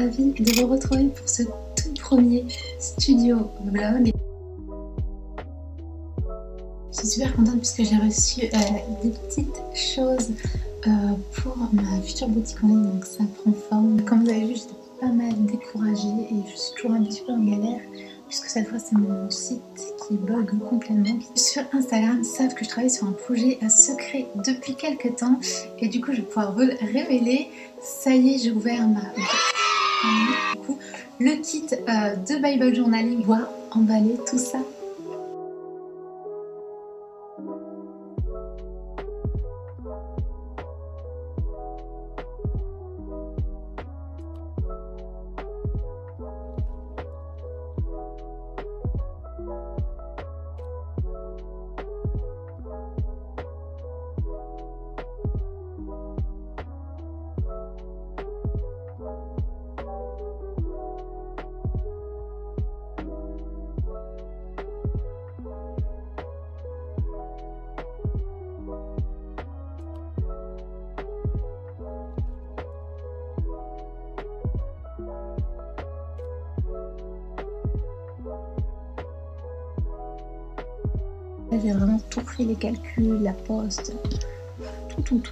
ravie de vous retrouver pour ce tout premier studio vlog. Je suis super contente puisque j'ai reçu des petites choses pour ma future boutique en ligne, donc ça prend forme. Comme vous avez vu, j'étais pas mal découragée et je suis toujours un petit peu en galère puisque cette fois c'est mon site qui bug complètement. Sur Instagram, ils savent que je travaille sur un projet secret depuis quelques temps et du coup je vais pouvoir vous le révéler. Ça y est, j'ai ouvert du coup, le kit de Bible Journaling. On va emballer tout ça. J'ai vraiment tout pris, les calculs, la poste, tout.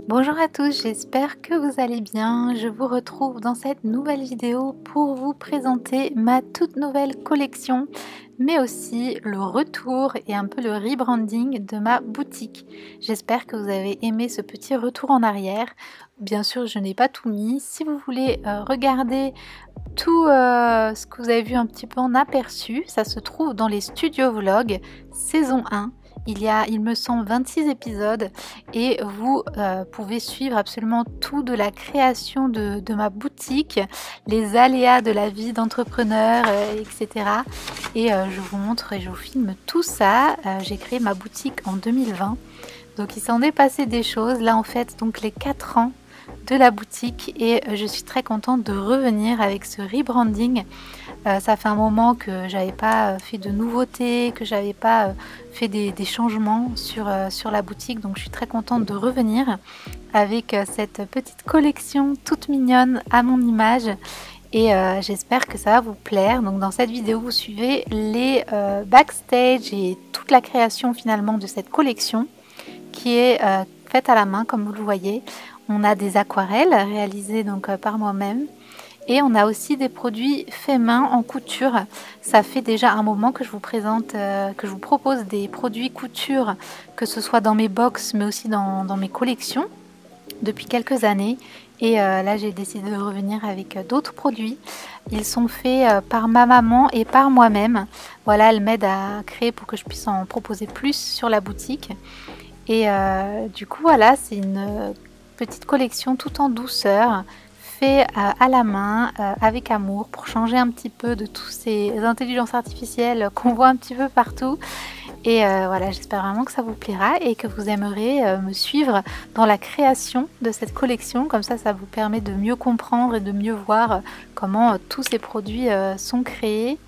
Bonjour à tous, j'espère que vous allez bien. Je vous retrouve dans cette nouvelle vidéo pour vous présenter ma toute nouvelle collection, mais aussi le retour et un peu le rebranding de ma boutique. J'espère que vous avez aimé ce petit retour en arrière. Bien sûr, je n'ai pas tout mis. Si vous voulez regarder tout ce que vous avez vu un petit peu en aperçu, ça se trouve dans les studios vlog saison 1. Il y a, il me semble, 26 épisodes et vous pouvez suivre absolument tout de la création de ma boutique, les aléas de la vie d'entrepreneur, etc. Et je vous montre et je vous filme tout ça. J'ai créé ma boutique en 2020, donc il s'en est passé des choses. Là, en fait, donc les 4 ans de la boutique et je suis très contente de revenir avec ce rebranding. Ça fait un moment que j'avais pas fait de nouveautés, que j'avais pas fait des changements sur la boutique, donc je suis très contente de revenir avec cette petite collection toute mignonne à mon image et j'espère que ça va vous plaire. Donc dans cette vidéo vous suivez les backstage et toute la création finalement de cette collection qui est faite à la main comme vous le voyez. On a des aquarelles réalisées donc par moi-même. Et on a aussi des produits faits main en couture. Ça fait déjà un moment que je vous présente, que je vous propose des produits couture, que ce soit dans mes box, mais aussi dans mes collections, depuis quelques années. Et là, j'ai décidé de revenir avec d'autres produits. Ils sont faits par ma maman et par moi-même. Voilà, elle m'aide à créer pour que je puisse en proposer plus sur la boutique. Et du coup, voilà, c'est une petite collection tout en douceur, fait à la main, avec amour, pour changer un petit peu de tous ces intelligences artificielles qu'on voit un petit peu partout. Et voilà, j'espère vraiment que ça vous plaira et que vous aimerez me suivre dans la création de cette collection. Comme ça vous permet de mieux comprendre et de mieux voir comment tous ces produits sont créés.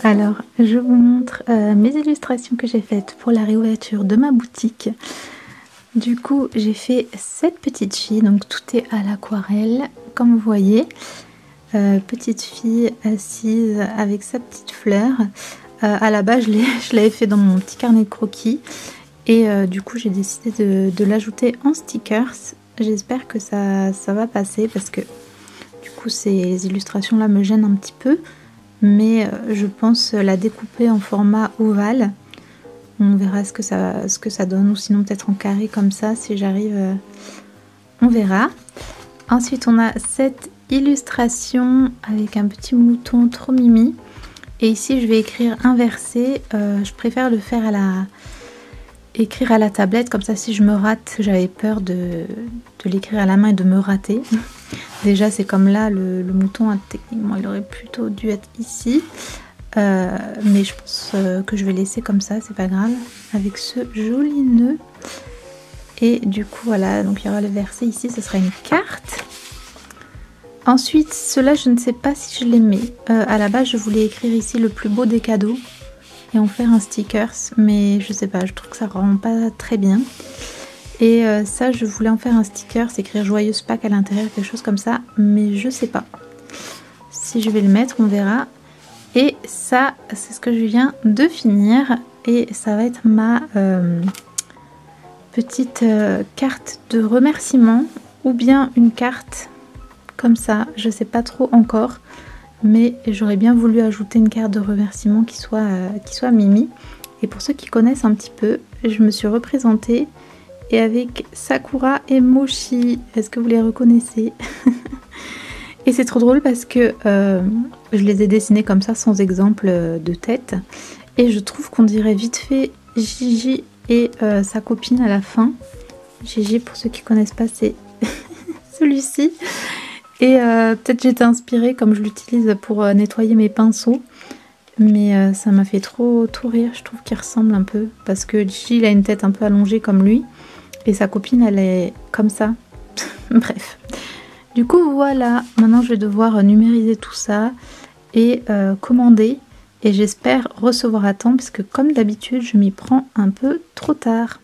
Alors, je vous montre mes illustrations que j'ai faites pour la réouverture de ma boutique. Du coup, j'ai fait cette petite fille, donc tout est à l'aquarelle, comme vous voyez. Petite fille assise avec sa petite fleur. À la base, je l'avais fait dans mon petit carnet de croquis. Et du coup, j'ai décidé de l'ajouter en stickers. J'espère que ça va passer parce que du coup, ces illustrations-là me gênent un petit peu. Mais je pense la découper en format ovale. On verra ce que ça donne, ou sinon peut-être en carré comme ça, si j'arrive, on verra. Ensuite on a cette illustration avec un petit mouton trop mimi. Et ici je vais écrire inversé, je préfère le faire écrire à la tablette, comme ça si je me rate, j'avais peur de l'écrire à la main et de me rater. Déjà c'est comme là, le mouton techniquement il aurait plutôt dû être ici, mais je pense que je vais laisser comme ça, c'est pas grave, avec ce joli nœud. Et du coup voilà, donc il y aura le verset ici, ce sera une carte. Ensuite cela je ne sais pas si je les mets, à la base je voulais écrire ici le plus beau des cadeaux et en faire un stickers, mais je sais pas, je trouve que ça rend pas très bien. Et ça je voulais en faire un sticker, écrire joyeuse Pâques à l'intérieur, quelque chose comme ça, mais je sais pas si je vais le mettre, on verra. Et ça c'est ce que je viens de finir, et ça va être ma petite carte de remerciement, ou bien une carte comme ça, je sais pas trop encore, mais j'aurais bien voulu ajouter une carte de remerciement qui soit Mimi. Et pour ceux qui connaissent un petit peu, je me suis représentée et avec Sakura et Mochi, est-ce que vous les reconnaissez? Et c'est trop drôle parce que je les ai dessinés comme ça sans exemple de tête, et je trouve qu'on dirait vite fait Gigi et sa copine à la fin. Gigi, pour ceux qui connaissent pas, c'est celui-ci. Et peut-être j'étais inspirée comme je l'utilise pour nettoyer mes pinceaux, mais ça m'a fait trop rire. Je trouve qu'il ressemble un peu parce que Gigi il a une tête un peu allongée comme lui et sa copine elle est comme ça. Bref, du coup voilà, maintenant je vais devoir numériser tout ça et commander, et j'espère recevoir à temps parce que comme d'habitude je m'y prends un peu trop tard.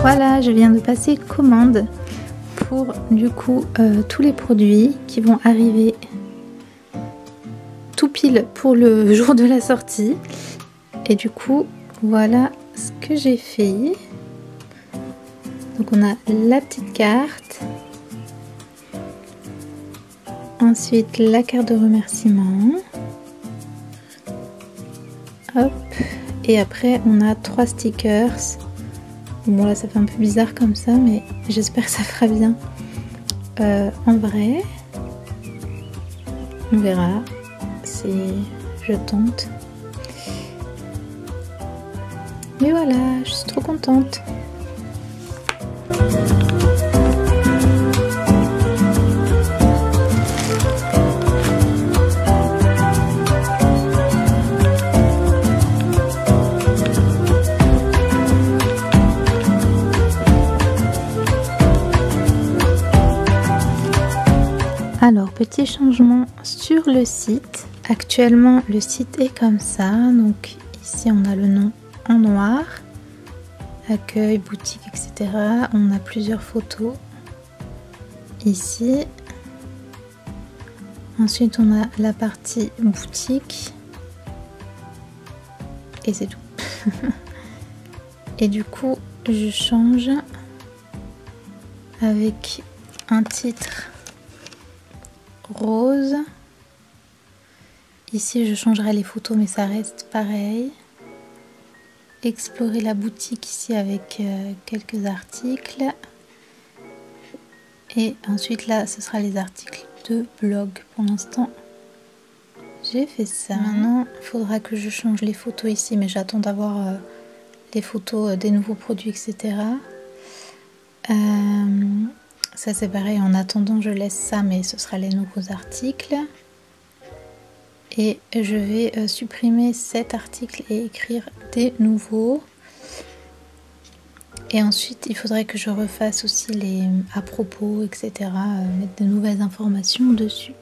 Voilà, je viens de passer commande pour du coup tous les produits qui vont arriver tout pile pour le jour de la sortie. Et du coup, voilà ce que j'ai fait. Donc on a la petite carte, Ensuite la carte de remerciement. Hop. Et après on a 3 stickers. Bon là ça fait un peu bizarre comme ça, mais j'espère que ça fera bien en vrai. On verra si je tente. Mais voilà, je suis trop contente. Alors, petit changement sur le site. Actuellement, le site est comme ça. Donc ici, on a le nom en noir. Accueil, boutique, etc. On a plusieurs photos. Ici. Ensuite, on a la partie boutique. Et c'est tout. Et du coup, je change avec un titre rose. Ici je changerai les photos mais ça reste pareil. Explorer la boutique ici avec quelques articles. Et ensuite là ce sera les articles de blog. Pour l'instant j'ai fait ça. Maintenant il faudra que je change les photos ici, mais j'attends d'avoir les photos des nouveaux produits, etc. Ça c'est pareil, en attendant je laisse ça, mais ce sera les nouveaux articles. Et je vais supprimer cet article et écrire des nouveaux. Et ensuite il faudrait que je refasse aussi les à propos, etc. Mettre de nouvelles informations dessus.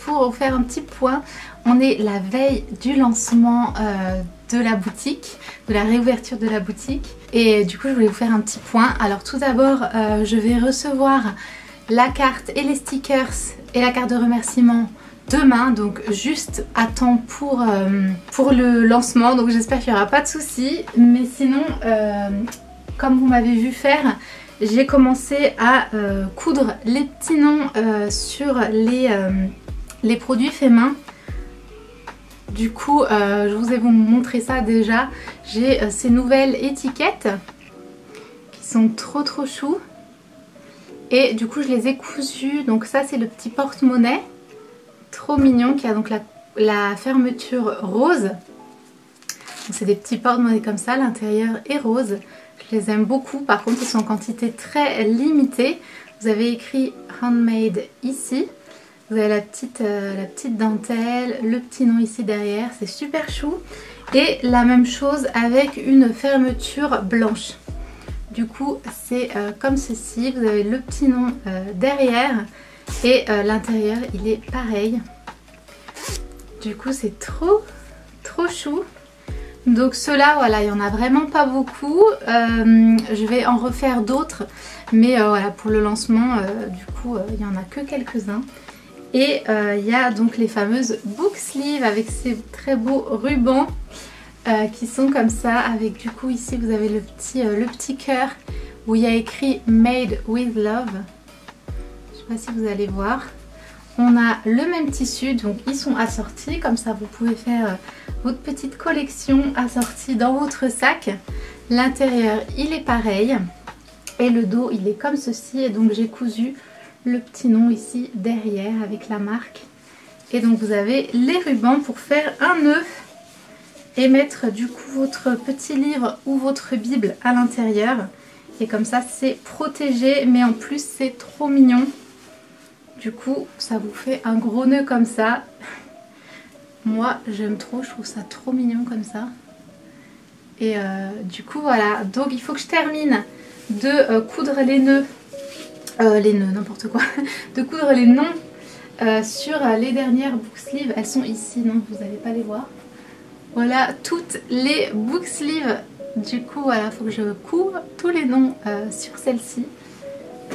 Pour faire un petit point. On est la veille du lancement de la boutique, de la réouverture de la boutique, et du coup je voulais vous faire un petit point. Alors tout d'abord je vais recevoir la carte et les stickers et la carte de remerciement demain, donc juste à temps pour le lancement, donc j'espère qu'il n'y aura pas de soucis. Mais sinon, comme vous m'avez vu faire, j'ai commencé à coudre les petits noms sur les produits faits main. Du coup, je vous ai montré ça déjà. J'ai ces nouvelles étiquettes qui sont trop chou. Et du coup, je les ai cousues. Donc ça, c'est le petit porte-monnaie. Trop mignon, qui a donc la fermeture rose. C'est des petits porte-monnaie comme ça, l'intérieur est rose. Je les aime beaucoup, par contre ils sont en quantité très limitée. Vous avez écrit handmade ici. Vous avez la petite dentelle, le petit nom ici derrière, c'est super chou. Et la même chose avec une fermeture blanche. Du coup c'est comme ceci, vous avez le petit nom derrière. Et l'intérieur il est pareil. Du coup c'est trop chou. Donc ceux-là, voilà, il n'y en a vraiment pas beaucoup. Je vais en refaire d'autres. Mais voilà, pour le lancement, du coup, il n'y en a que quelques-uns. Et il y a donc les fameuses book sleeves avec ces très beaux rubans qui sont comme ça. Avec du coup ici vous avez le petit cœur où il y a écrit Made with Love. Je ne sais pas si vous allez voir. On a le même tissu, donc ils sont assortis, comme ça vous pouvez faire votre petite collection assortie dans votre sac. L'intérieur il est pareil et le dos il est comme ceci, et donc j'ai cousu le petit nom ici derrière avec la marque. Et donc vous avez les rubans pour faire un nœud et mettre du coup votre petit livre ou votre bible à l'intérieur. Et comme ça c'est protégé, mais en plus c'est trop mignon. Du coup ça vous fait un gros nœud comme ça. Moi j'aime trop, je trouve ça trop mignon comme ça. Et du coup voilà, donc il faut que je termine de coudre les nœuds, n'importe quoi, de coudre les noms sur les dernières book sleeves. Elles sont ici, non vous n'allez pas les voir. Voilà toutes les book sleeves. Du coup voilà, il faut que je couvre tous les noms sur celle-ci.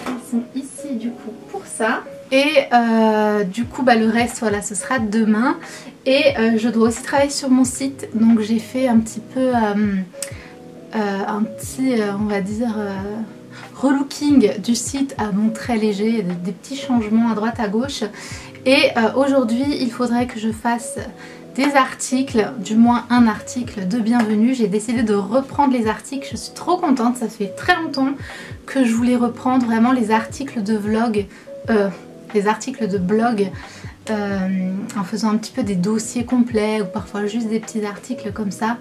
Elles sont ici du coup pour ça. Et du coup bah, le reste voilà, ce sera demain. Et je dois aussi travailler sur mon site. Donc j'ai fait un petit peu on va dire relooking du site à mon très léger, des petits changements à droite à gauche. Et aujourd'hui il faudrait que je fasse des articles, du moins un article de bienvenue. J'ai décidé de reprendre les articles, je suis trop contente, ça fait très longtemps que je voulais reprendre vraiment les articles de vlog, les articles de blog, en faisant un petit peu des dossiers complets ou parfois juste des petits articles comme ça.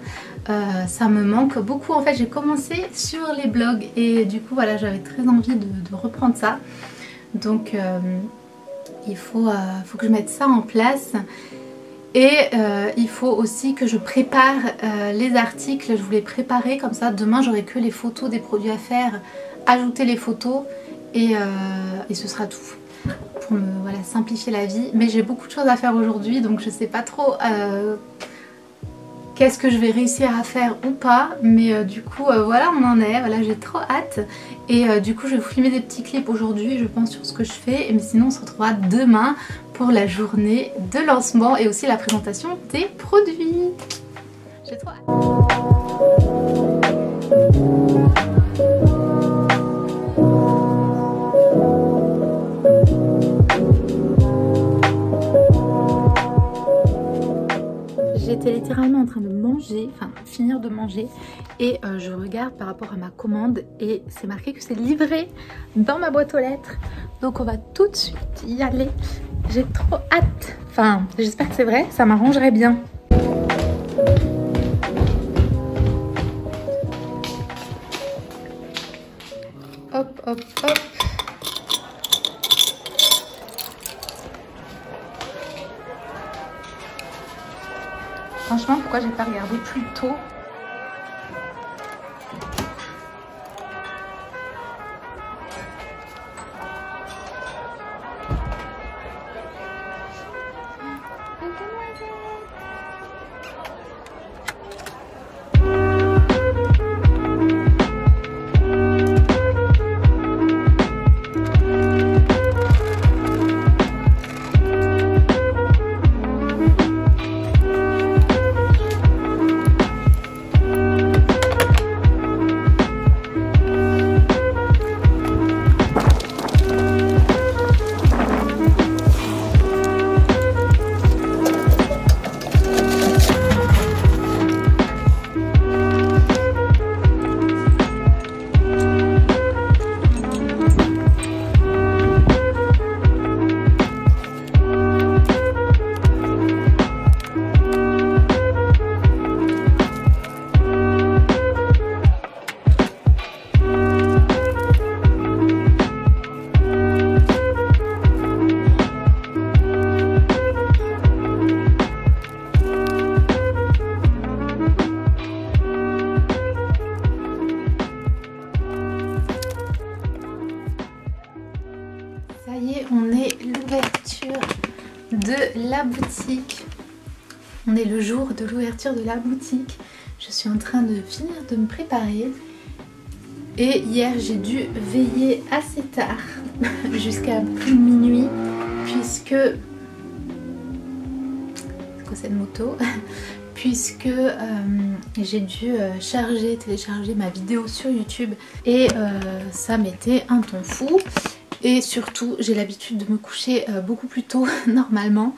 Ça me manque beaucoup. En fait j'ai commencé sur les blogs et du coup voilà, j'avais très envie de reprendre ça. Donc il faut que je mette ça en place. Et il faut aussi que je prépare les articles. Je voulais préparer comme ça, demain j'aurai que les photos des produits à faire, ajouter les photos et ce sera tout. Pour me voilà, simplifier la vie. Mais j'ai beaucoup de choses à faire aujourd'hui, donc je sais pas trop qu'est-ce que je vais réussir à faire ou pas. Mais du coup voilà, on en est, voilà, j'ai trop hâte. Et du coup je vais vous filmer des petits clips aujourd'hui je pense sur ce que je fais. Mais sinon on se retrouvera demain pour la journée de lancement et aussi la présentation des produits. J'ai trop hâte. J'étais littéralement en train de manger, enfin finir de manger, et je regarde par rapport à ma commande et c'est marqué que c'est livré dans ma boîte aux lettres. Donc on va tout de suite y aller. J'ai trop hâte. Enfin, j'espère que c'est vrai, ça m'arrangerait bien. Hop, hop, hop. Franchement, pourquoi j'ai pas regardé plus tôt? Ça y est, on est l'ouverture de la boutique. On est le jour de l'ouverture de la boutique. Je suis en train de finir de me préparer. Et hier, j'ai dû veiller assez tard, jusqu'à plus de minuit, puisque... C'est quoi cette moto? Puisque j'ai dû télécharger ma vidéo sur YouTube et ça m'était un temps fou. Et surtout, j'ai l'habitude de me coucher beaucoup plus tôt normalement.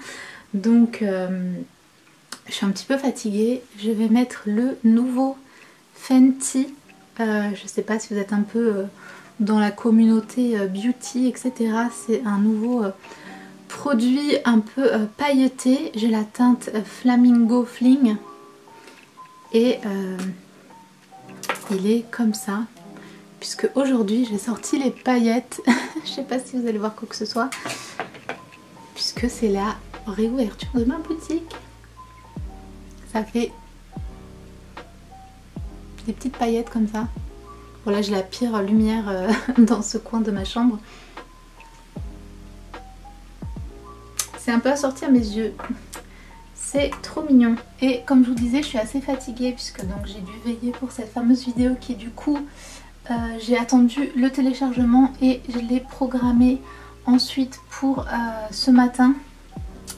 Donc, je suis un petit peu fatiguée. Je vais mettre le nouveau Fenty. Je ne sais pas si vous êtes un peu dans la communauté beauty, etc. C'est un nouveau produit un peu pailleté. J'ai la teinte Flamingo Fling. Et il est comme ça. Puisque aujourd'hui j'ai sorti les paillettes. Je sais pas si vous allez voir quoi que ce soit. Puisque c'est la réouverture de ma boutique. Ça fait des petites paillettes comme ça. Voilà, j'ai la pire lumière dans ce coin de ma chambre. C'est un peu assorti à mes yeux. C'est trop mignon. Et comme je vous disais, je suis assez fatiguée puisque donc j'ai dû veiller pour cette fameuse vidéo qui du coup... j'ai attendu le téléchargement et je l'ai programmé ensuite pour ce matin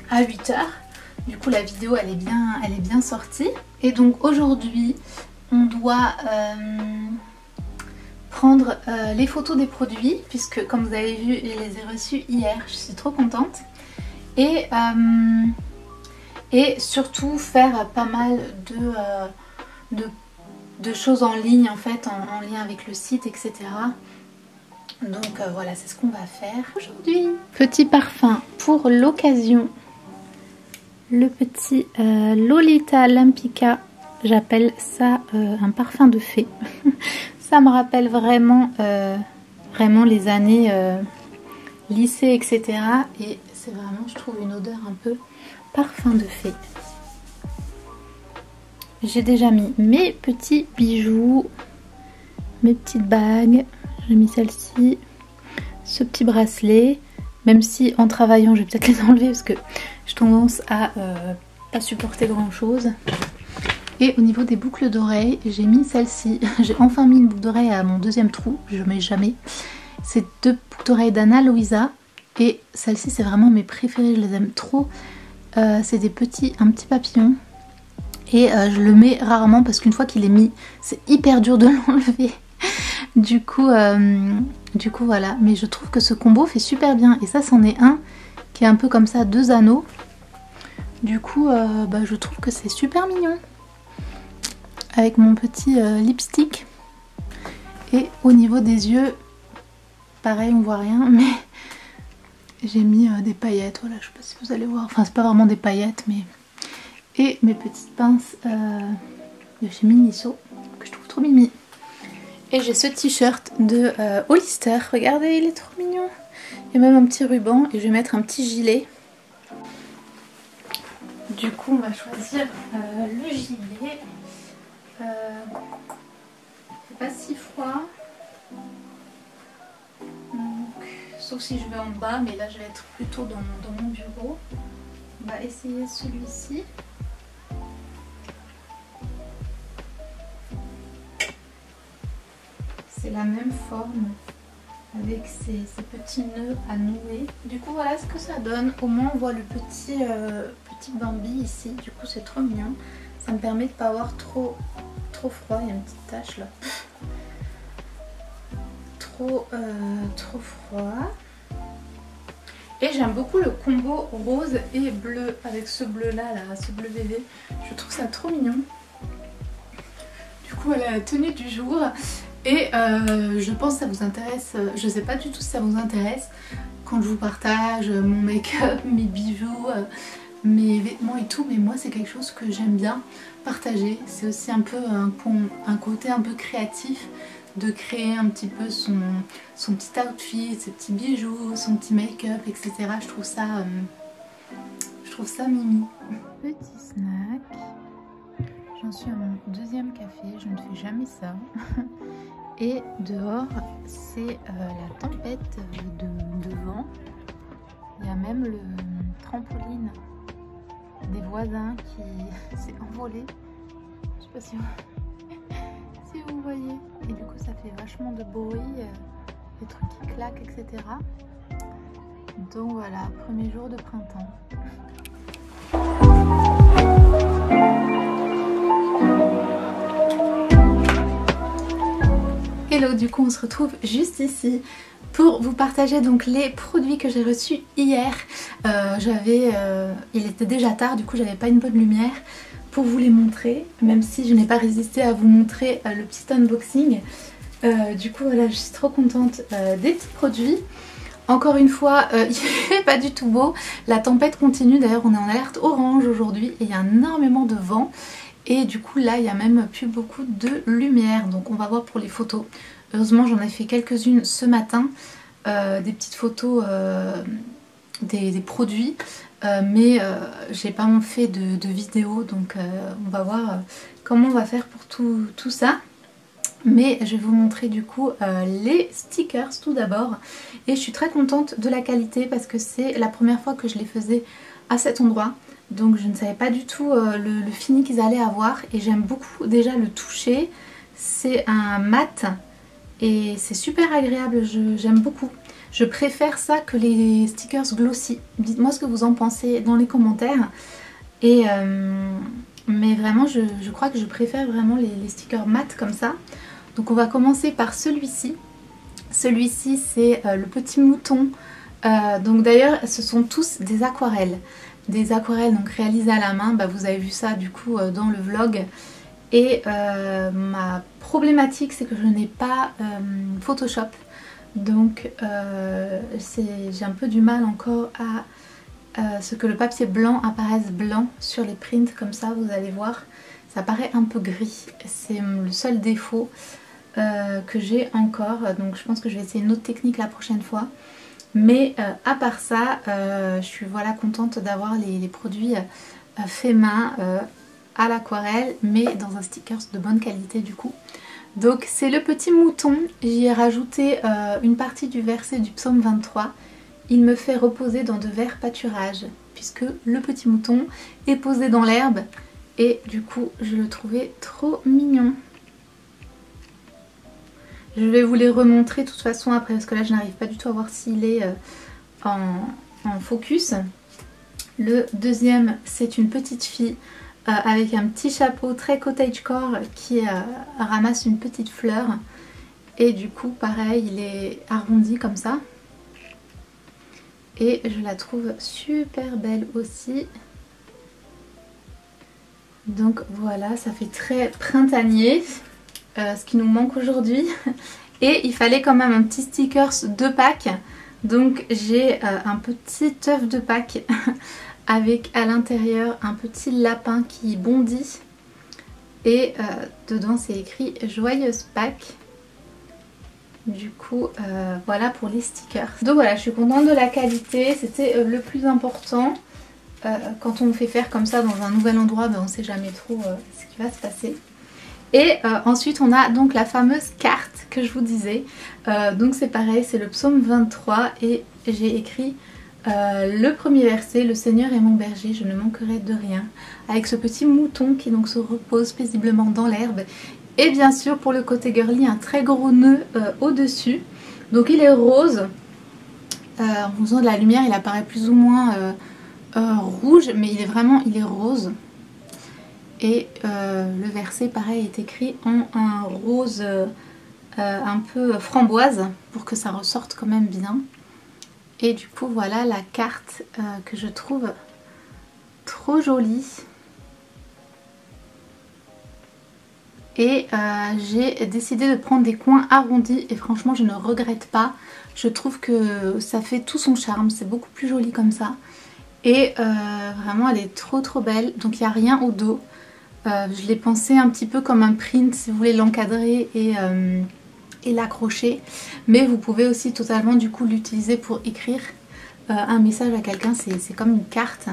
à 8 h. Du coup la vidéo elle est bien sortie. Et donc aujourd'hui on doit prendre les photos des produits puisque comme vous avez vu je les ai reçus hier. Je suis trop contente. Et surtout faire pas mal de choses en ligne en fait, en lien avec le site, etc. Donc voilà, c'est ce qu'on va faire aujourd'hui. Petit parfum pour l'occasion. Le petit Lolita Lampica. J'appelle ça un parfum de fée. Ça me rappelle vraiment, vraiment les années lycée, etc. Et c'est vraiment, je trouve, une odeur un peu parfum de fée. J'ai déjà mis mes petits bijoux, mes petites bagues. J'ai mis celle-ci, ce petit bracelet. Même si en travaillant, je vais peut-être les enlever parce que j'ai tendance à pas supporter grand chose. Et au niveau des boucles d'oreilles, j'ai mis celle-ci. J'ai enfin mis une boucle d'oreille à mon deuxième trou. Je ne mets jamais. C'est 2 boucles d'oreilles d'Anna Luisa. Et celle-ci, c'est vraiment mes préférées. Je les aime trop. C'est un petit papillon. Et je le mets rarement parce qu'une fois qu'il est mis, c'est hyper dur de l'enlever. Du coup voilà. Mais je trouve que ce combo fait super bien. Et ça, c'en est un qui est un peu comme ça, 2 anneaux. Du coup, je trouve que c'est super mignon. Avec mon petit lipstick. Et au niveau des yeux, pareil, on voit rien. Mais j'ai mis des paillettes. Voilà, je sais pas si vous allez voir. Enfin, c'est pas vraiment des paillettes, mais... Et mes petites pinces de chez Miniso que je trouve trop mimi. Et j'ai ce t-shirt de Hollister. Regardez, il est trop mignon. Il y a même un petit ruban et je vais mettre un petit gilet. Du coup, on va choisir le gilet. C'est pas si froid. Donc, sauf si je vais en bas, mais là je vais être plutôt dans mon bureau. On va essayer celui-ci. C'est la même forme avec ces petits nœuds à nouer. Du coup voilà ce que ça donne. Au moins on voit le petit Bambi ici. Du coup c'est trop mignon. Ça me permet de ne pas avoir trop froid. Il y a une petite tache là. Trop froid. Et j'aime beaucoup le combo rose et bleu avec ce bleu là, ce bleu bébé. Je trouve ça trop mignon. Du coup voilà la tenue du jour. Et je pense que ça vous intéresse, je sais pas du tout si ça vous intéresse quand je vous partage mon make-up, mes bijoux, mes vêtements et tout, mais moi c'est quelque chose que j'aime bien partager. C'est aussi un peu un côté un peu créatif de créer un petit peu son petit outfit, ses petits bijoux, son petit make-up, etc. Je trouve ça mimi. Petit snack. J'en suis à mon 2e café, je ne fais jamais ça. Et dehors, c'est la tempête de vent. Il y a même le trampoline des voisins qui s'est envolé. Je sais pas si vous voyez. Et du coup, ça fait vachement de bruit, des trucs qui claquent, etc. Donc voilà, premier jour de printemps. Hello, du coup on se retrouve juste ici pour vous partager donc les produits que j'ai reçus hier. Il était déjà tard, du coup j'avais pas une bonne lumière pour vous les montrer, même si je n'ai pas résisté à vous montrer le petit unboxing. Du coup voilà, je suis trop contente des petits produits. Encore une fois, il fait pas du tout beau, la tempête continue, d'ailleurs on est en alerte orange aujourd'hui et il y a énormément de vent. Et du coup là il y a même plus beaucoup de lumière, donc on va voir pour les photos. Heureusement j'en ai fait quelques-unes ce matin, des petites photos des produits, mais j'ai pas fait de vidéo, donc on va voir comment on va faire pour tout ça. Mais je vais vous montrer du coup les stickers tout d'abord. Et je suis très contente de la qualité parce que c'est la première fois que je les faisais à cet endroit. Donc je ne savais pas du tout le fini qu'ils allaient avoir. Et j'aime beaucoup déjà le toucher. C'est un mat et c'est super agréable, j'aime beaucoup. Je préfère ça que les stickers glossy. Dites-moi ce que vous en pensez dans les commentaires. Et mais vraiment je crois que je préfère vraiment les stickers mat comme ça. Donc on va commencer par celui-ci. Celui-ci c'est le petit mouton. Donc d'ailleurs ce sont tous des aquarelles. Des aquarelles donc réalisées à la main. Bah, vous avez vu ça du coup dans le vlog. Et ma problématique c'est que je n'ai pas Photoshop. Donc j'ai un peu du mal encore à ce que le papier blanc apparaisse blanc sur les prints comme ça, vous allez voir. Ça paraît un peu gris. C'est le seul défaut que j'ai encore. Donc je pense que je vais essayer une autre technique la prochaine fois. Mais à part ça, je suis voilà contente d'avoir les produits faits main à l'aquarelle, mais dans un sticker de bonne qualité du coup. Donc c'est le petit mouton. J'y ai rajouté une partie du verset du psaume 23. Il me fait reposer dans de verts pâturages, puisque le petit mouton est posé dans l'herbe et du coup je le trouvais trop mignon. Je vais vous les remontrer de toute façon après parce que là je n'arrive pas du tout à voir s'il est en focus. Le deuxième c'est une petite fille avec un petit chapeau très cottagecore qui ramasse une petite fleur et du coup pareil il est arrondi comme ça. Et je la trouve super belle aussi. Donc voilà, ça fait très printanier, ce qui nous manque aujourd'hui. Et il fallait quand même un petit stickers de Pâques. Donc j'ai un petit œuf de Pâques avec à l'intérieur un petit lapin qui bondit. Et dedans c'est écrit Joyeuse Pâques. Du coup voilà pour les stickers. Donc voilà, je suis contente de la qualité, c'était le plus important. Quand on fait faire comme ça dans un nouvel endroit, ben on ne sait jamais trop ce qui va se passer. Et ensuite on a donc la fameuse carte que je vous disais. Donc c'est pareil, c'est le psaume 23 et j'ai écrit le premier verset, le Seigneur est mon berger, je ne manquerai de rien. Avec ce petit mouton qui donc se repose paisiblement dans l'herbe. Et bien sûr pour le côté girly un très gros nœud au-dessus. Donc il est rose. En fonction de la lumière il apparaît plus ou moins rouge, mais il est rose. Et le verset pareil est écrit en un rose un peu framboise pour que ça ressorte quand même bien. Et du coup voilà la carte que je trouve trop jolie. Et j'ai décidé de prendre des coins arrondis et franchement je ne regrette pas. Je trouve que ça fait tout son charme, c'est beaucoup plus joli comme ça. Et vraiment elle est trop belle, donc il n'y a rien au dos. Je l'ai pensé un petit peu comme un print si vous voulez l'encadrer et l'accrocher. Mais vous pouvez aussi totalement du coup l'utiliser pour écrire un message à quelqu'un, c'est comme une carte.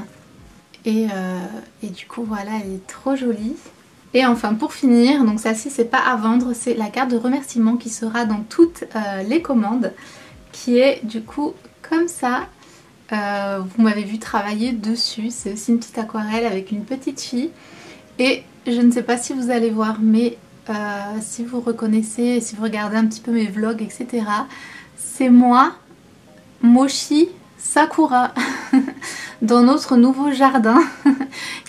Et du coup voilà, elle est trop jolie. Et enfin pour finir, donc celle-ci c'est pas à vendre, c'est la carte de remerciement qui sera dans toutes les commandes, qui est du coup comme ça. Vous m'avez vu travailler dessus, c'est aussi une petite aquarelle avec une petite fille. Et je ne sais pas si vous allez voir, mais si vous reconnaissez, si vous regardez un petit peu mes vlogs, etc. C'est moi, Mochi Sakura, dans notre nouveau jardin,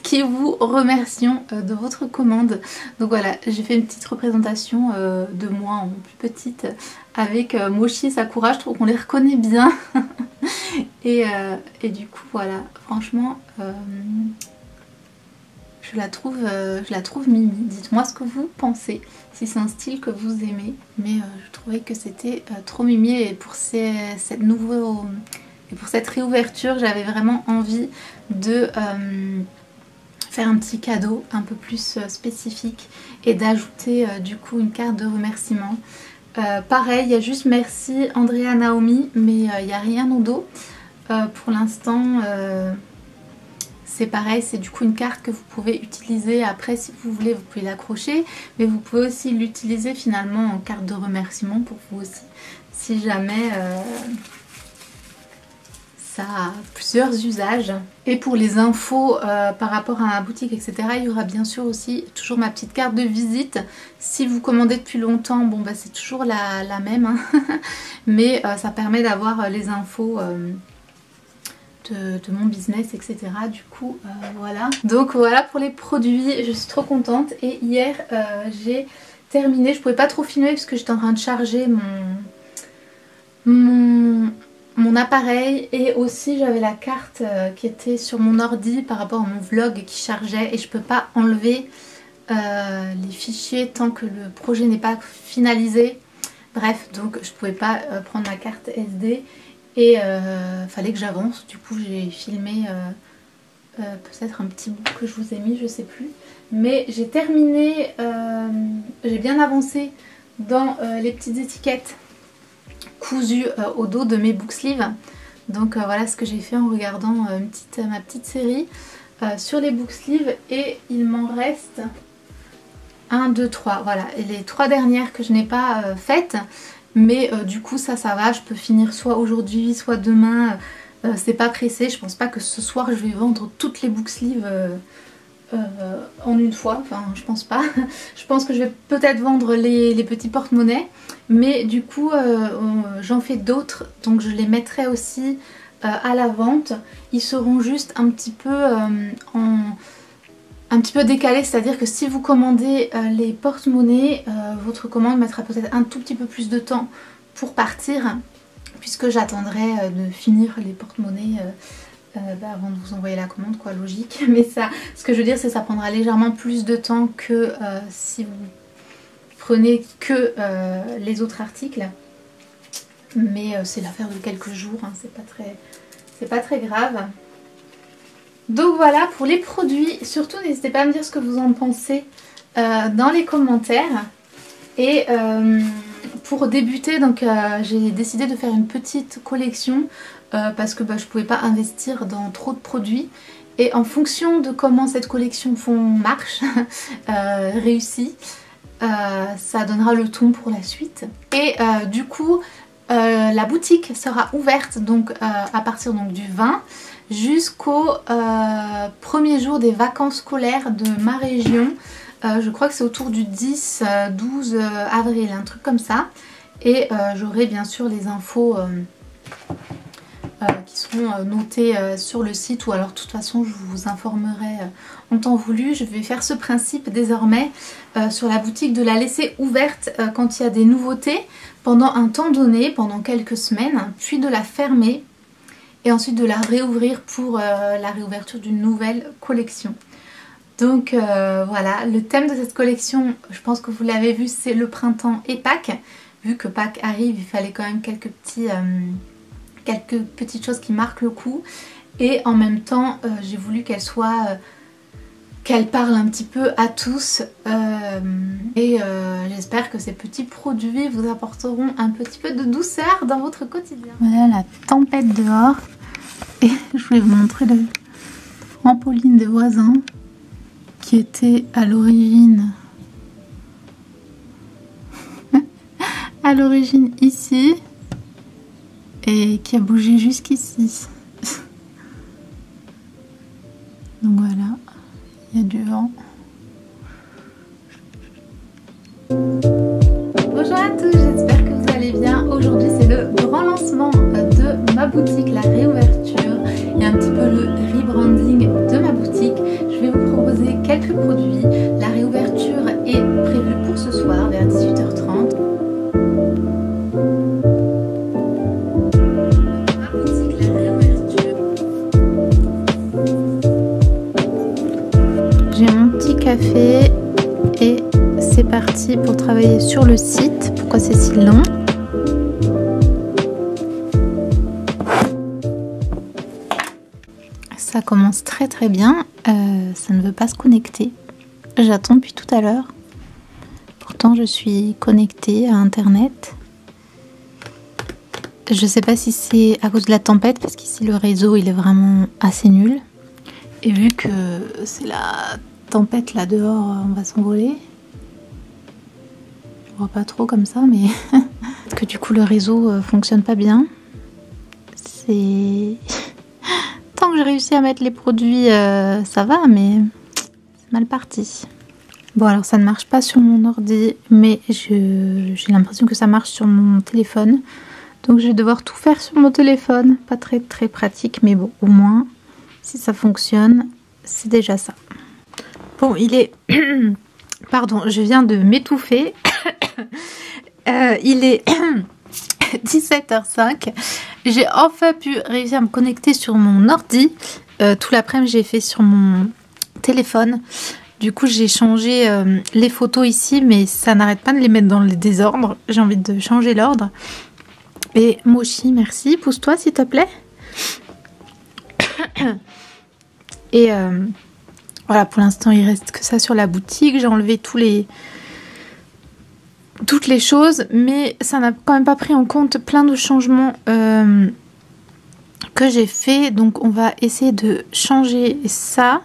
qui vous remercions de votre commande. Donc voilà, j'ai fait une petite représentation de moi en plus petite avec Mochi et Sakura. Je trouve qu'on les reconnaît bien. et du coup voilà, franchement je la trouve mimi. Dites-moi ce que vous pensez, si c'est un style que vous aimez. Mais je trouvais que c'était trop mimi, et pour cette réouverture, j'avais vraiment envie de faire un petit cadeau un peu plus spécifique et d'ajouter du coup une carte de remerciement. Pareil, il y a juste merci Andrea Naomi, mais il n'y a rien au dos. Pour l'instant, c'est pareil, c'est du coup une carte que vous pouvez utiliser. Après, si vous voulez, vous pouvez l'accrocher, mais vous pouvez aussi l'utiliser finalement en carte de remerciement pour vous aussi, si jamais ça a plusieurs usages. Et pour les infos par rapport à ma boutique, etc., il y aura bien sûr aussi toujours ma petite carte de visite. Si vous commandez depuis longtemps, bon bah c'est toujours la même, hein. Mais ça permet d'avoir les infos de mon business, etc. Du coup voilà. Donc voilà pour les produits, je suis trop contente. Et hier j'ai terminé, je pouvais pas trop filmer parce que j'étais en train de charger mon appareil, et aussi j'avais la carte qui était sur mon ordi par rapport à mon vlog qui chargeait, et je peux pas enlever les fichiers tant que le projet n'est pas finalisé. Bref, donc je pouvais pas prendre ma carte SD, et fallait que j'avance. Du coup j'ai filmé peut-être un petit bout que je vous ai mis, je sais plus. Mais j'ai terminé, j'ai bien avancé dans les petites étiquettes cousues au dos de mes book sleeves. Donc voilà ce que j'ai fait en regardant ma petite série sur les book sleeves. Et il m'en reste 1, 2, 3. Voilà, et les 3 dernières que je n'ai pas faites. Mais du coup ça va, je peux finir soit aujourd'hui, soit demain. C'est pas pressé, je pense pas que ce soir je vais vendre toutes les book sleeves en une fois, enfin je pense pas. Je pense que je vais peut-être vendre les petits porte-monnaies, mais du coup j'en fais d'autres, donc je les mettrai aussi à la vente. Ils seront juste un petit peu décalés, c'est-à-dire que si vous commandez les porte-monnaies, votre commande mettra peut-être un tout petit peu plus de temps pour partir, puisque j'attendrai de finir les porte-monnaies avant de vous envoyer la commande, quoi, logique. Mais ça, ce que je veux dire, c'est que ça prendra légèrement plus de temps que si vous prenez que les autres articles. Mais c'est l'affaire de quelques jours, hein, c'est pas très grave. Donc voilà pour les produits. Surtout n'hésitez pas à me dire ce que vous en pensez dans les commentaires. Et pour débuter, donc j'ai décidé de faire une petite collection parce que je pouvais pas investir dans trop de produits. Et en fonction de comment cette collection marche, réussit, ça donnera le ton pour la suite. Et du coup, la boutique sera ouverte donc à partir donc du 20 jusqu'au premier jour des vacances scolaires de ma région. Je crois que c'est autour du 10-12 avril, un truc comme ça. Et j'aurai bien sûr les infos qui seront notées sur le site, ou alors de toute façon je vous informerai en temps voulu. Je vais faire ce principe désormais sur la boutique, de la laisser ouverte quand il y a des nouveautés pendant un temps donné, pendant quelques semaines, puis de la fermer et ensuite de la réouvrir pour la réouverture d'une nouvelle collection. Donc voilà, le thème de cette collection, je pense que vous l'avez vu, c'est le printemps et Pâques. Vu que Pâques arrive, il fallait quand même quelques petites choses qui marquent le coup. Et en même temps, j'ai voulu qu'elle parle un petit peu à tous. J'espère que ces petits produits vous apporteront un petit peu de douceur dans votre quotidien. Voilà la tempête dehors. Et je vais vous montrer le trampoline des voisins qui était à l'origine ici et qui a bougé jusqu'ici. Donc voilà, il y a du vent. Bonjour à tous, j'espère que vous allez bien. Aujourd'hui c'est le grand lancement de ma boutique, la réouverture et un petit peu le rebranding de ma boutique. Je vais vous proposer quelques produits. La réouverture est prévue pour ce soir vers 18h30. Ma boutique, la réouverture. J'ai mon petit café et c'est parti pour travailler sur le site. Pourquoi c'est si long? Ça commence très très bien, ça ne veut pas se connecter. J'attends depuis tout à l'heure. Pourtant je suis connectée à internet. Je sais pas si c'est à cause de la tempête, parce qu'ici le réseau il est vraiment assez nul. Et vu que c'est la tempête là dehors, on va s'envoler. Je vois pas trop comme ça, mais que du coup le réseau fonctionne pas bien. C'est... Tant que j'ai réussi à mettre les produits, ça va, mais c'est mal parti. Bon, alors ça ne marche pas sur mon ordi, mais j'ai l'impression que ça marche sur mon téléphone. Donc je vais devoir tout faire sur mon téléphone. Pas très très pratique, mais bon, au moins, si ça fonctionne, c'est déjà ça. Bon, il est... Pardon, je viens de m'étouffer. Il est 17h05. J'ai enfin pu réussir à me connecter sur mon ordi. Tout l'après-midi, j'ai fait sur mon téléphone. Du coup, j'ai changé les photos ici, mais ça n'arrête pas de les mettre dans le désordre. J'ai envie de changer l'ordre. Et Mochi, merci. Pousse-toi, s'il te plaît. Et voilà, pour l'instant, il reste que ça sur la boutique. J'ai enlevé toutes les choses, mais ça n'a quand même pas pris en compte plein de changements que j'ai fait. Donc on va essayer de changer ça.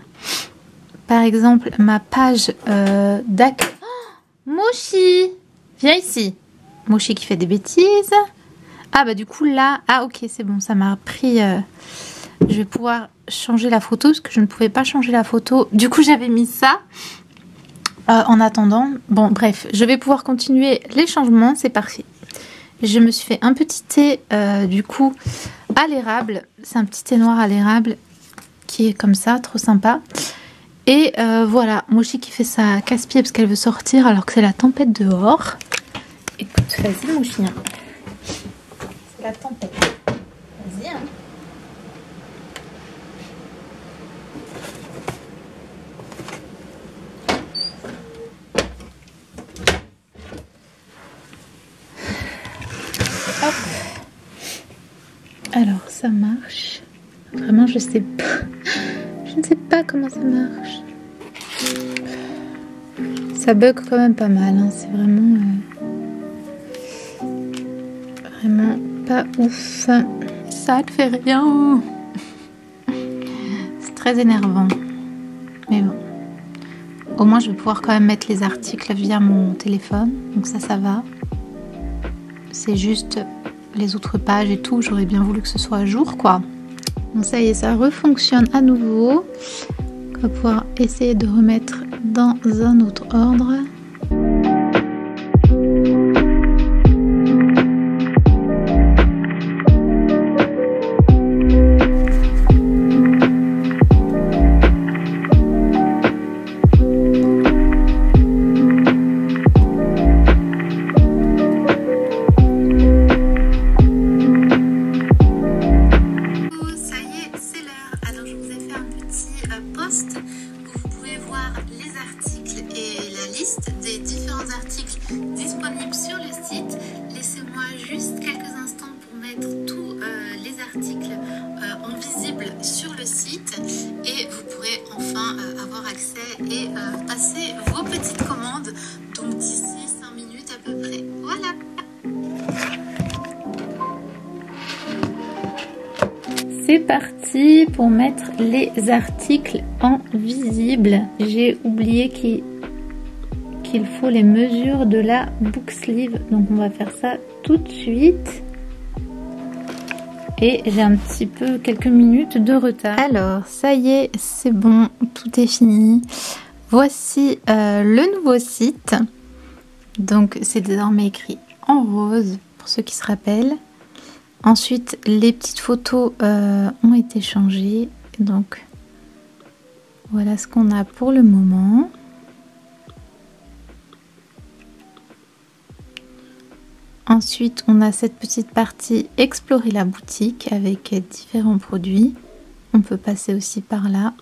Par exemple, ma page d'accueil. Oh, Mochi, viens ici. Mochi qui fait des bêtises. Ah bah du coup là, ah ok c'est bon, ça m'a pris... je vais pouvoir changer la photo parce que je ne pouvais pas changer la photo. Du coup j'avais mis ça. En attendant, bon bref, je vais pouvoir continuer les changements, c'est parfait. Je me suis fait un petit thé du coup à l'érable, c'est un petit thé noir à l'érable qui est comme ça, trop sympa. Et voilà, Mochi qui fait sa casse-pied parce qu'elle veut sortir alors que c'est la tempête dehors. Écoute, vas-y mon chien, c'est la tempête, vas-y hein. Hop. Alors ça marche. Vraiment je sais pas. Je ne sais pas comment ça marche. Ça bug quand même pas mal. Hein. C'est vraiment vraiment pas ouf. Ça ne fait rien. C'est très énervant. Mais bon. Au moins je vais pouvoir quand même mettre les articles via mon téléphone. Donc ça va. C'est juste les autres pages et tout, j'aurais bien voulu que ce soit à jour quoi. Bon ça y est, ça refonctionne à nouveau. On va pouvoir essayer de remettre dans un autre ordre. Disponible sur le site. Laissez-moi juste quelques instants pour mettre tous les articles en visible sur le site et vous pourrez enfin avoir accès et passer vos petites commandes. Donc d'ici 5 minutes à peu près. Voilà. c'est parti pour mettre les articles en visible. J'ai oublié qu'il faut les mesures de la book sleeve, donc on va faire ça tout de suite. Et j'ai un petit peu quelques minutes de retard. Alors ça y est, c'est bon, tout est fini. Voici le nouveau site. Donc c'est désormais écrit en rose pour ceux qui se rappellent. Ensuite les petites photos ont été changées. Donc voilà ce qu'on a pour le moment. Ensuite, on a cette petite partie explorer la boutique avec différents produits. On peut passer aussi par là.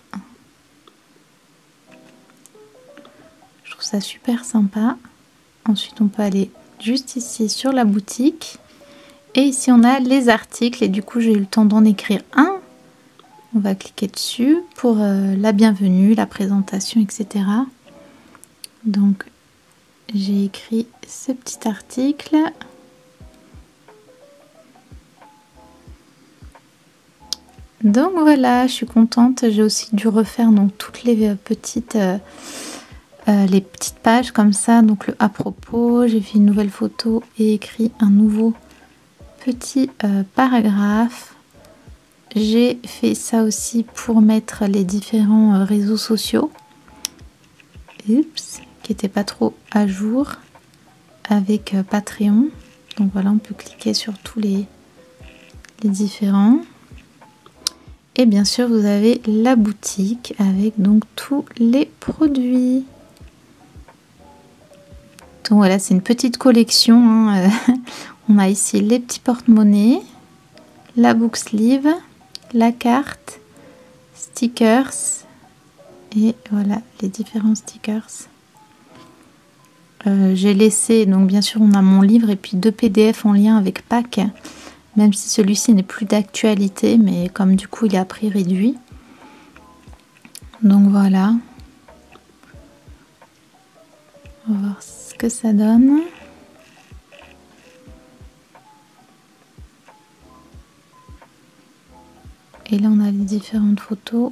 Je trouve ça super sympa. Ensuite, on peut aller juste ici sur la boutique. Et ici, on a les articles. Et du coup, j'ai eu le temps d'en écrire un. On va cliquer dessus pour la bienvenue, la présentation, etc. Donc, j'ai écrit ce petit article. Donc voilà, je suis contente. J'ai aussi dû refaire donc toutes les petites pages comme ça. Donc le à propos, j'ai fait une nouvelle photo et écrit un nouveau petit paragraphe. J'ai fait ça aussi pour mettre les différents réseaux sociaux. Oups, qui n'étaient pas trop à jour avec Patreon. Donc voilà, on peut cliquer sur tous les différents. Et bien sûr, vous avez la boutique avec donc tous les produits. Donc voilà, c'est une petite collection. Hein. On a ici les petits porte-monnaies, la book sleeve, la carte, stickers et voilà les différents stickers. J'ai laissé, donc bien sûr, on a mon livre et puis 2 PDF en lien avec Pâques. Même si celui-ci n'est plus d'actualité, mais comme du coup il est à prix réduit. Donc voilà. On va voir ce que ça donne. Et là on a les différentes photos.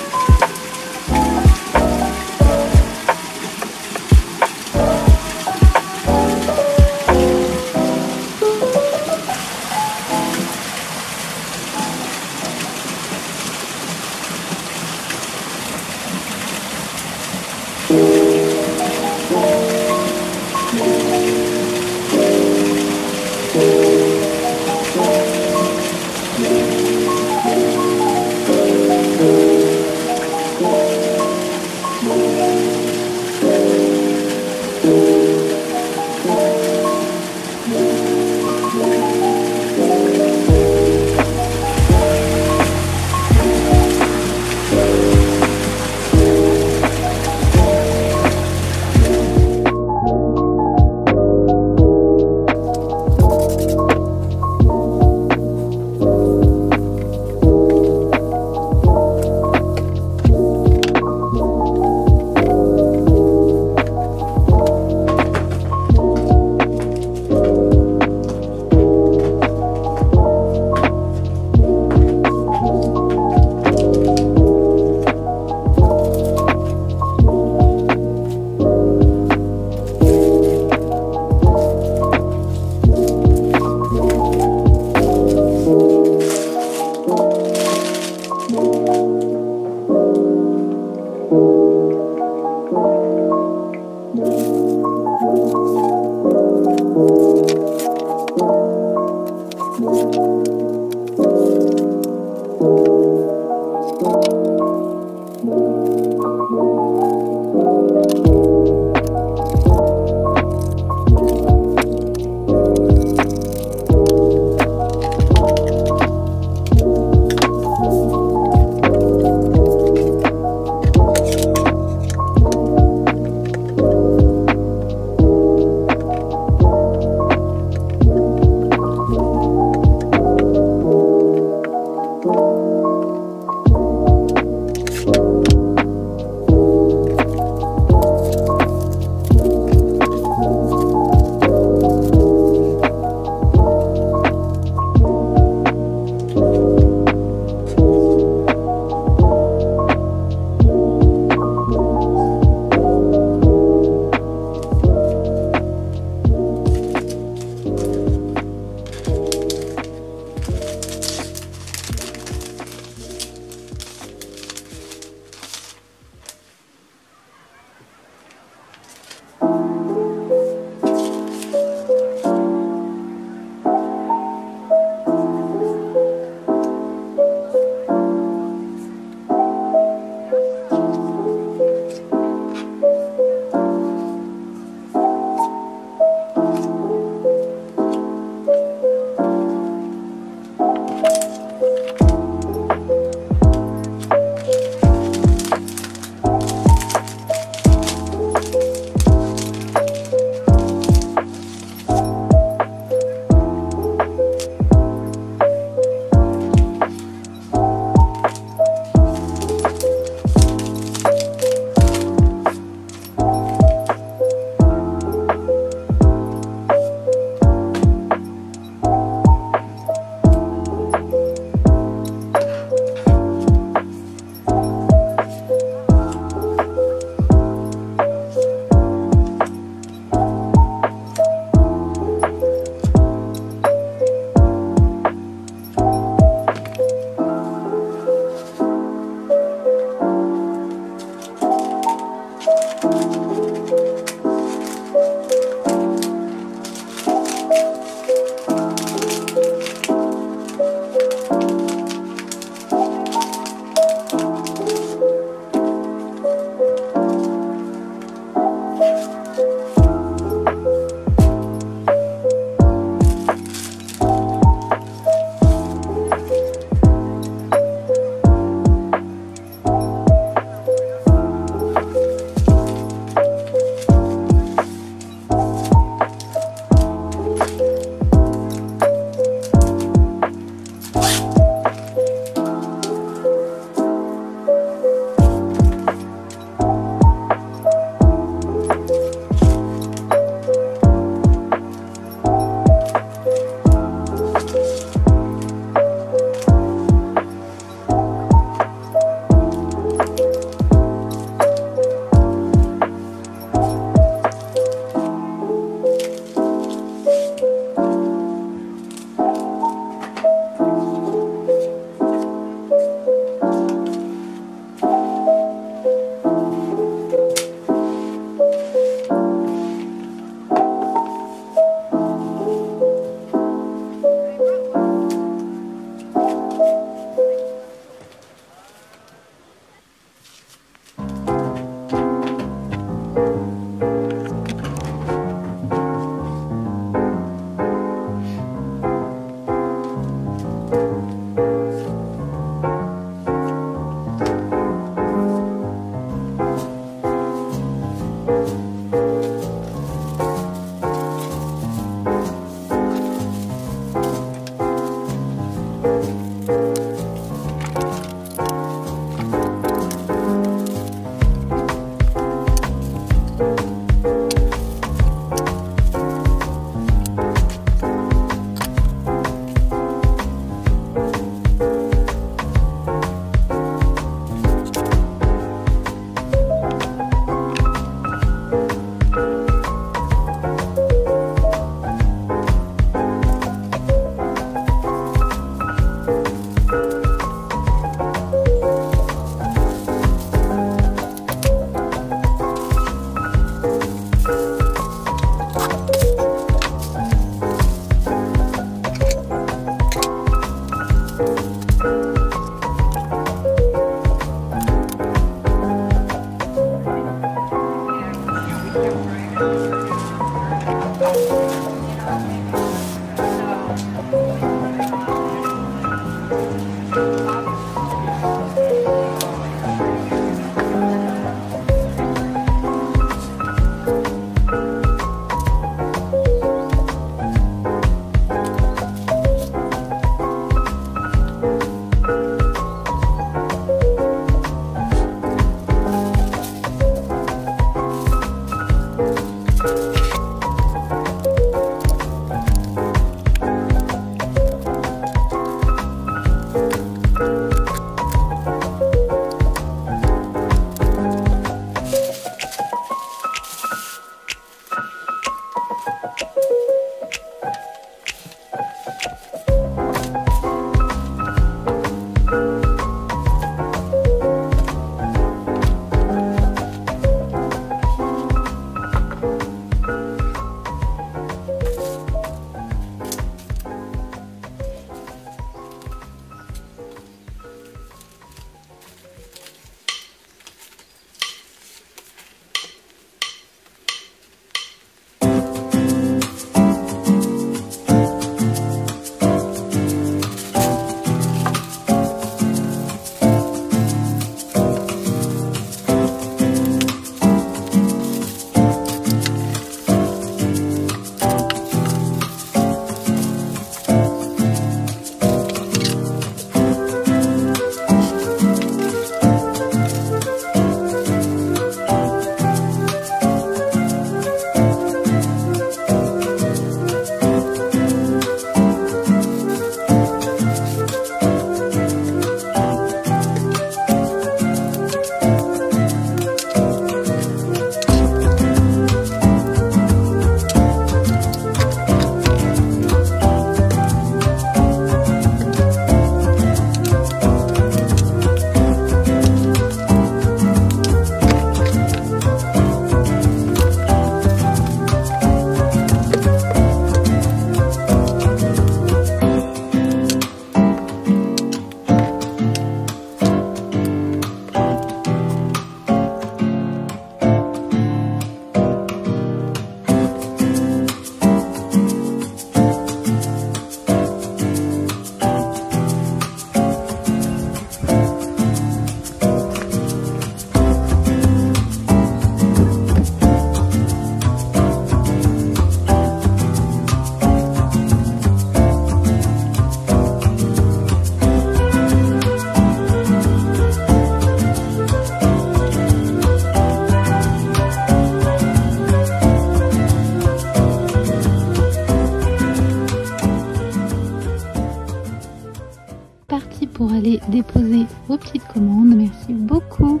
pour aller déposer vos petites commandes. Merci beaucoup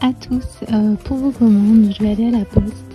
à tous pour vos commandes. Je vais aller à la poste.